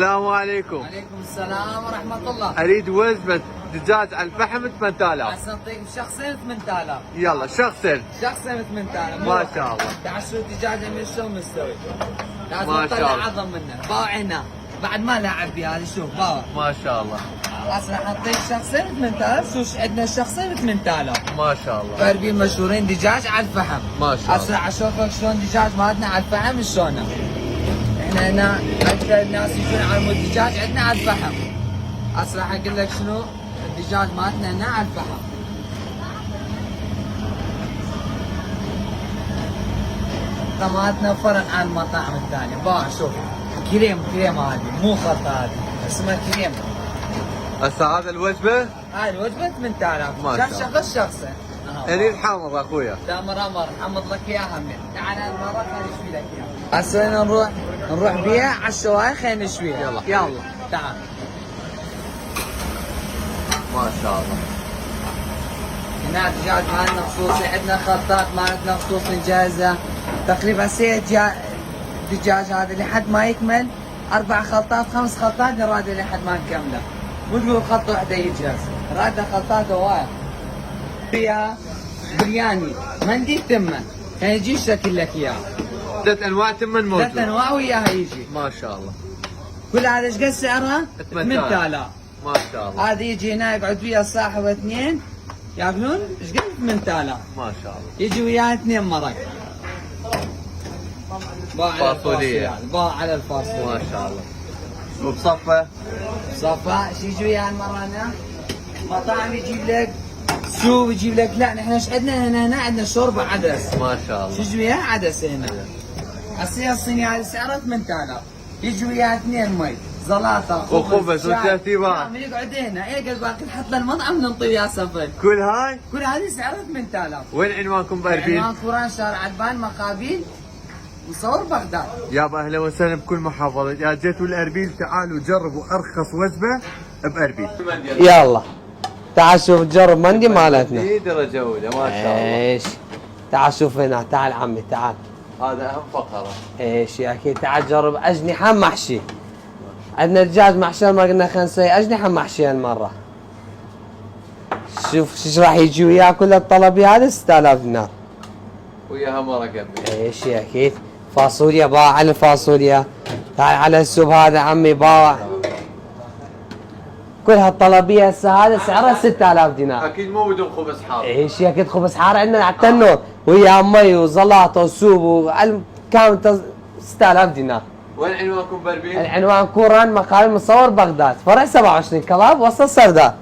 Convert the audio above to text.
السلام عليكم. وعليكم السلام ورحمة الله. اريد وجبة دجاج على الفحم 8000. هسه نعطيك شخصين 8000. يلا شخصين. شخصين 8000. ما شاء الله. تعال شوف الدجاج من شلون مستوي. ما شاء الله. عظم منه، باوعنا بعد ما لعب فيها هذه شوف باوع. ما شاء الله. هسه راح نعطيك شخصين 8000. شوف عندنا شخصين 8000. ما شاء الله. فاربين مشهورين دجاج على الفحم. ما شاء الله. هسه راح اشوفك شلون دجاج مالتنا على الفحم شلونه. احنا هنا اكثر الناس يجون على مود الدجاج عندنا على الفحم. هسه راح اقول لك شنو الدجاج مالتنا هنا على الفحم. مالتنا فرق عن المطاعم الثانية. باع شوف كريم هذه مو خلطة هذه اسمها كريم. هسه هذا الوجبة؟ هاي الوجبة 8000. ما شاء الله. شخصين. اريد حامض اخويا. تامر امر حمض لك اياها من تعال المرة خلينا نشوي لك اياها. هسه نروح بيها على الشوايه خلينا نشويها. يلا تعال. ما شاء الله. هنا دجاج مالنا خصوصي، عندنا خلطات مالتنا خصوصي جاهزة. تقريبا دجاج هذا لحد ما يكمل 4 خلطات 5 خلطات نراد لحد ما نكمله. مو تقول خلطة واحدة يجهز، راد خلطات هواية. فيها برياني، مندي تمن، يعني يجي شكل لك اياه. 3 انواع تمن موجود. 3 انواع وياها يجي. ما شاء الله. كل هذا ايش قد سعرها؟ 8000. ما شاء الله. هذا يجي هنا يقعد ويا صاحب اثنين ياكلون ايش قد 8000. ما شاء الله. يجي وياه 2 مرق. فاصوليا. باع على الفاصوليا. ما شاء الله. وبصفة؟ صفا ايش يجي وياه المرة هنا؟ مطاعم يجيب لك سوب يجيب لك، لا نحن ايش عندنا هنا عندنا شوربة عدس. ما شاء الله. شو يجي وياه عدس هنا. هسه الصينية هذه سعرها 8000. يجي وياه 2 مي، زلاطة وخبز وترتيبات. من يقعد هنا ايه قد باقي نحط له المطعم ننطي وياه سفر. كل هذه سعرها 8000. وين عنوانكم باربيل؟ عنوان قران شارع عدبان مقابيل مصور بغداد. يابا اهلا وسهلا بكل محافظة. يا جيتوا الاربيل تعالوا جربوا ارخص وجبة باربيل. يلا تعال شوف جرب مندي مالتنا. جديدة جودة ما شاء الله. ايش تعال شوف هنا، تعال عمي تعال. هذا اهم فقرة. ايش يا اخي تعال جرب اجنحة محشي. عندنا دجاج محشي ما قلنا خلينا نسوي اجنحة محشي هالمرة. شوف ايش راح يجي وياه كل الطلبي هذا 6000 دينار. وياها مرقة. ايش يا اخي فاصوليا باع على الفاصوليا. تعال على السوب هذا عمي باع. كل هالطلبيه هسه هذا سعرها 6000 دينار. اكيد مو بدون خبز حار. ايش يا اكيد خبز حار عندنا على التنور ويا مي وزلاطه وسوب كامل 6000 دينار. وين عنوانكم باربيل؟ العنوان كوران مقابل مصور بغداد، فرع 27 كلاب وسط سرداب.